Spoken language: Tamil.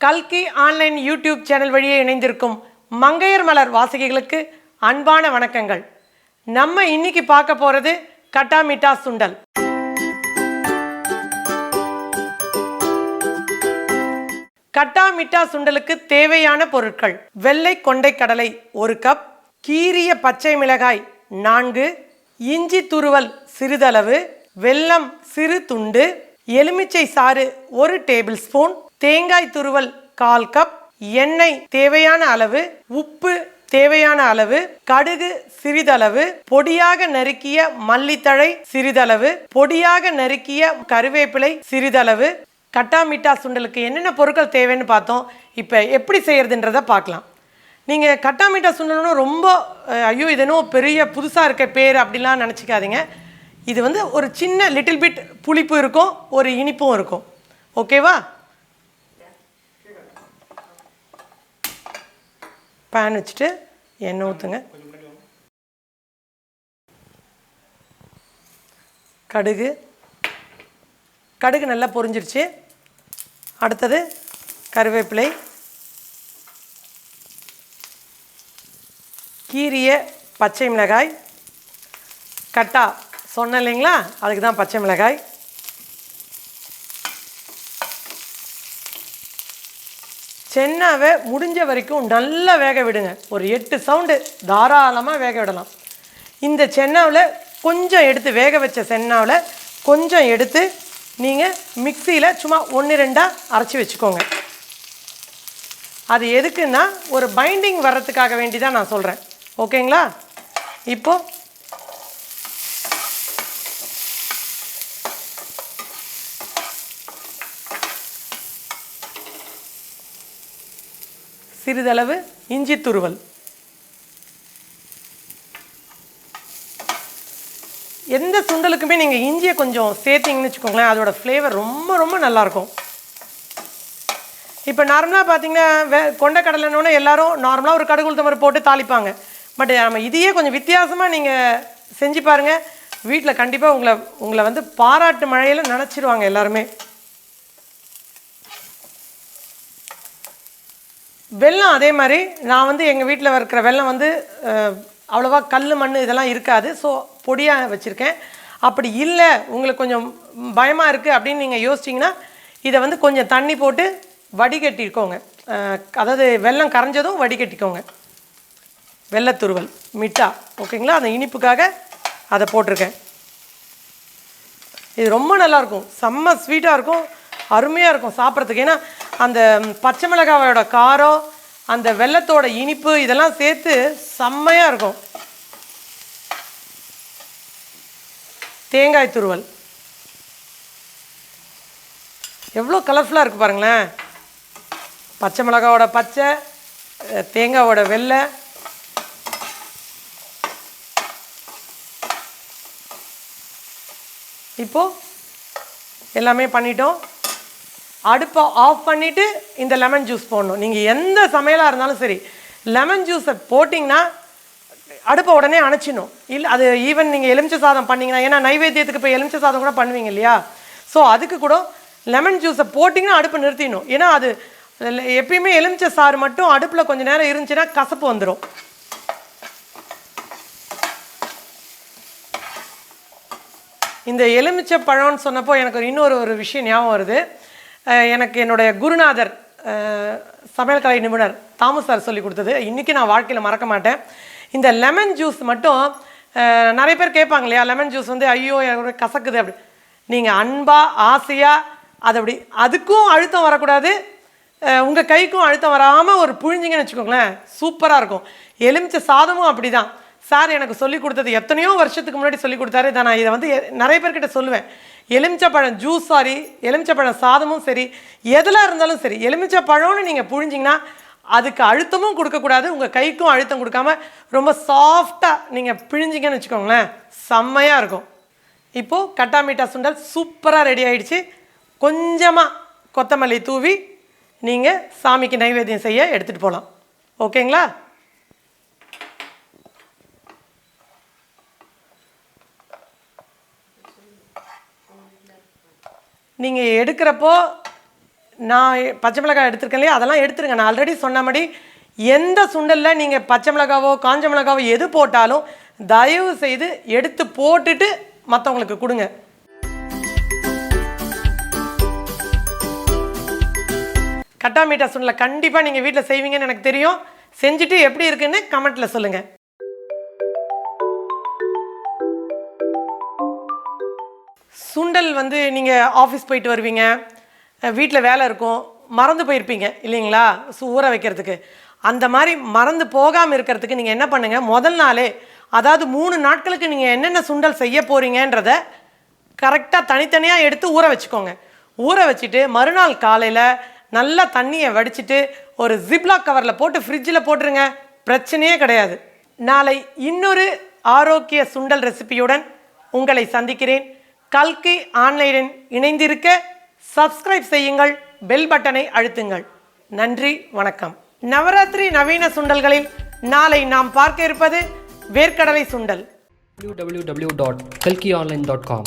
கல்கி ஆன்லைன் யூடியூப் சேனல் வழியே இணைந்திருக்கும் மங்கையர் மலர் வாசகிகளுக்கு அன்பான வணக்கங்கள். நம்ம இன்னைக்கு பார்க்க போகிறது கட்டா மீட்டா சுண்டல். கட்டா மீட்டா சுண்டலுக்கு தேவையான பொருட்கள்: வெள்ளை கொண்டை கடலை 1 கப், கீரிய பச்சை மிளகாய் 4, இஞ்சி துருவல் சிறிதளவு, வெல்லம் சிறு துண்டு, எலுமிச்சை சாறு 1 டேபிள் ஸ்பூன், தேங்காய் துருவல் 1/4 கப், எண்ணெய் தேவையான அளவு, உப்பு தேவையான அளவு, கடுகு சிறிதளவு, பொடியாக நறுக்கிய மல்லித்தழை சிறிதளவு, பொடியாக நறுக்கிய கருவேப்பிலை சிறிதளவு. கட்டா மீட்டா சுண்டலுக்கு என்னென்ன பொருட்கள் தேவைன்னு பார்த்தோம். இப்போ எப்படி செய்யறதுன்றதை பார்க்கலாம். நீங்கள் கட்டா மீட்டா சுண்டல்னு ரொம்ப ஐயோ இது என்னோ பெரிய புதுசாக இருக்க பேர் அப்படிலாம் நினச்சிக்காதீங்க. இது வந்து ஒரு சின்ன லிட்டில் பிட் புளிப்பு இருக்கும், ஒரு இனிப்பும் இருக்கும். ஓகேவா? பேன் வச்சுட்டு எண்ணெய் ஊற்றுங்க. கடுகு நல்லா பொரிஞ்சிருச்சு. அடுத்தது கருவேப்பிலை, கீரிய பச்சை மிளகாய், கட்டா சொன்னேன் இல்லைங்களா, அதுக்கு தான் பச்சை மிளகாய், சென்னாவை முடிஞ்ச வரைக்கும் நல்லா வேக விடுங்க. ஒரு 8 சவுண்டு தாராளமாக வேக விடலாம். இந்த சென்னாவில் கொஞ்சம் எடுத்து வேக வச்ச சென்னாவில் கொஞ்சம் எடுத்து நீங்கள் மிக்சியில் சும்மா 1-2 அரைச்சி வச்சுக்கோங்க. அது எதுக்குன்னா ஒரு பைண்டிங் வர்றதுக்காக வேண்டி தான் நான் சொல்கிறேன். ஓகேங்களா? இப்போது சிறிதளவு இஞ்சி துருவல். எந்த சுண்டலுக்குமே நீங்கள் இஞ்சியை கொஞ்சம் சேர்த்திங்கன்னு வச்சுக்கோங்களேன், அதோட ஃப்ளேவர் ரொம்ப ரொம்ப நல்லாயிருக்கும். இப்போ நார்மலாக பார்த்தீங்கன்னா கொண்ட கடலைன்னொன்னே எல்லோரும் நார்மலாக ஒரு கடுகு உளுத்தம் பருப்பு போட்டு தாளிப்பாங்க. பட் நம்ம இதையே கொஞ்சம் வித்தியாசமாக நீங்கள் செஞ்சு பாருங்கள். வீட்டில் கண்டிப்பாக உங்களை வந்து பாராட்டு மழையில் நினச்சிடுவாங்க எல்லாருமே. வெல்லம் அதே மாதிரி நான் வந்து எங்கள் வீட்டில் இருக்கிற வெல்லம் வந்து அவ்வளோவா கல் மண் இதெல்லாம் இருக்காது. ஸோ பொடியாக வச்சுருக்கேன். அப்படி இல்லை உங்களுக்கு கொஞ்சம் பயமாக இருக்குது அப்படின்னு நீங்கள் யோசிச்சிங்கன்னா இதை வந்து கொஞ்சம் தண்ணி போட்டு வடிகட்டிக்கோங்க. அதாவது வெல்லம் கரைஞ்சதும் வடிகட்டிக்கோங்க. வெள்ளத்துருவல் மீட்டா ஓகேங்களா, அந்த இனிப்புக்காக அதை போட்டிருக்கேன். இது ரொம்ப நல்லாயிருக்கும், செம்ம ஸ்வீட்டாக இருக்கும், அருமையாக இருக்கும் சாப்பிட்றதுக்கு. ஏன்னா அந்த பச்சை மிளகாயோட காரம், அந்த வெல்லத்தோட இனிப்பு இதெல்லாம் சேர்த்து செம்மையாக இருக்கும். தேங்காய் துருவல் எவ்வளோ கலர்ஃபுல்லாக இருக்குது பாருங்களேன். பச்சை மிளகாவோட பச்சை, தேங்காயோட வெள்ளை. இப்போது எல்லாமே பண்ணிட்டோம். அடுப்பை ஆஃப் பண்ணிவிட்டு இந்த லெமன் ஜூஸ் போடணும். நீங்கள் எந்த சமையலாக இருந்தாலும் சரி, லெமன் ஜூஸை போட்டிங்கன்னா அடுப்பை உடனே அணைச்சிடணும். இல்லை அது ஈவன் நீங்கள் எலுமிச்சை சாதம் பண்ணிங்கன்னா, ஏன்னா நைவேத்தியத்துக்கு இப்போ எலுமிச்சை சாதம் கூட பண்ணுவீங்க இல்லையா, ஸோ அதுக்கு கூட லெமன் ஜூஸை போட்டிங்கன்னா அடுப்பை நிறுத்திடணும். ஏன்னா அது எப்பயுமே எலுமிச்சை சாறு மட்டும் அடுப்பில் கொஞ்சம் நேரம் இருந்துச்சுன்னா கசப்பு வந்துடும். இந்த எலுமிச்சை பழம்னு சொன்னப்போ எனக்கு இன்னொரு விஷயம் ஞாபகம் வருது. எனக்கு என்னுடைய குருநாதர் சமையல்கலை நிபுணர் தாமு சார் சொல்லி கொடுத்தது இன்றைக்கி நான் வாழ்க்கையில் மறக்க மாட்டேன். இந்த லெமன் ஜூஸ் மட்டும் நிறைய பேர் கேட்பாங்க இல்லையா, லெமன் ஜூஸ் வந்து ஐயோ எனக்கு கசக்குது அப்படி. நீங்கள் அன்பாக ஆசையாக அது அப்படி, அதுக்கும் அழுத்தம் வரக்கூடாது, உங்கள் கைக்கும் அழுத்தம் வராமல் ஒரு புழிஞ்சிங்கன்னு வச்சுக்கோங்களேன், சூப்பராக இருக்கும். எலுமிச்சை சாதமும் அப்படி தான். சார் எனக்கு சொல்லி கொடுத்தது எத்தனையோ வருஷத்துக்கு முன்னாடி சொல்லி கொடுத்தாரு. இதை நான் இதை வந்து நிறைய பேர்கிட்ட சொல்லுவேன். எலுமிச்சப்பழம் ஜூஸ் எலுமிச்சப்பழம் சாதமும் சரி, எதில் இருந்தாலும் சரி, எலுமிச்சப்பழம்னு நீங்கள் புழிஞ்சிங்கன்னா அதுக்கு அழுத்தமும் கொடுக்கக்கூடாது, உங்கள் கைக்கும் அழுத்தம் கொடுக்காம ரொம்ப சாஃப்டாக நீங்கள் பிழிஞ்சிங்கன்னு வச்சுக்கோங்களேன், செம்மையாக இருக்கும். இப்போது கட்டா மீட்டா சுண்டல் சூப்பராக ரெடி ஆகிடுச்சு. கொஞ்சமாக கொத்தமல்லி தூவி நீங்கள் சாமிக்கு நைவேத்தியம் செய்ய எடுத்துகிட்டு போகலாம். ஓகேங்களா? நீங்கள் எடுக்கிறப்போ நான் பச்சை மிளகாய் எடுத்துருக்கேன் இல்லையா, அதெல்லாம் எடுத்துருங்க. நான் ஆல்ரெடி சொன்னபடி எந்த சுண்டலில் நீங்கள் பச்சை மிளகாவோ காஞ்ச மிளகாவோ எது போட்டாலும் தயவு செய்து எடுத்து போட்டுட்டு மற்றவங்களுக்கு கொடுங்க. கட்டா மீட்டா சுண்டலை கண்டிப்பாக நீங்கள் வீட்டில் செய்வீங்கன்னு எனக்கு தெரியும். செஞ்சுட்டு எப்படி இருக்குன்னு கமெண்ட்டில் சொல்லுங்கள். சுண்டல் வந்து நீங்கள் ஆஃபீஸ் போயிட்டு வருவீங்க, வீட்டில் வேலை இருக்கும், மறந்து போயிருப்பீங்க இல்லைங்களா ஊற வைக்கிறதுக்கு. அந்த மாதிரி மறந்து போகாமல் இருக்கிறதுக்கு நீங்கள் என்ன பண்ணுங்கள், முதல் நாளே அதாவது 3 நாட்களுக்கு நீங்கள் என்னென்ன சுண்டல் செய்ய போகிறீங்கன்றத கரெக்டாக தனித்தனியாக எடுத்து ஊற வச்சுக்கோங்க. ஊற வச்சுட்டு மறுநாள் காலையில் நல்லா தண்ணியை வடிச்சிட்டு ஒரு ஜிப்லாக் கவரில் போட்டு ஃப்ரிட்ஜில் போட்டுருங்க. பிரச்சனையே கிடையாது. நாளை இன்னொரு ஆரோக்கிய சுண்டல் ரெசிபியுடன் உங்களை சந்திக்கிறேன். கல்கி ஆன்லைனில் இணைந்திருக்க சப்ஸ்கிரைப் செய்யுங்கள், பெல் பட்டனை அழுத்துங்கள். நன்றி, வணக்கம். நவராத்திரி நவீன சுண்டல்களில் நாளை நாம் பார்க்க இருப்பது வேர்க்கடலை சுண்டல். www.kalkionline.com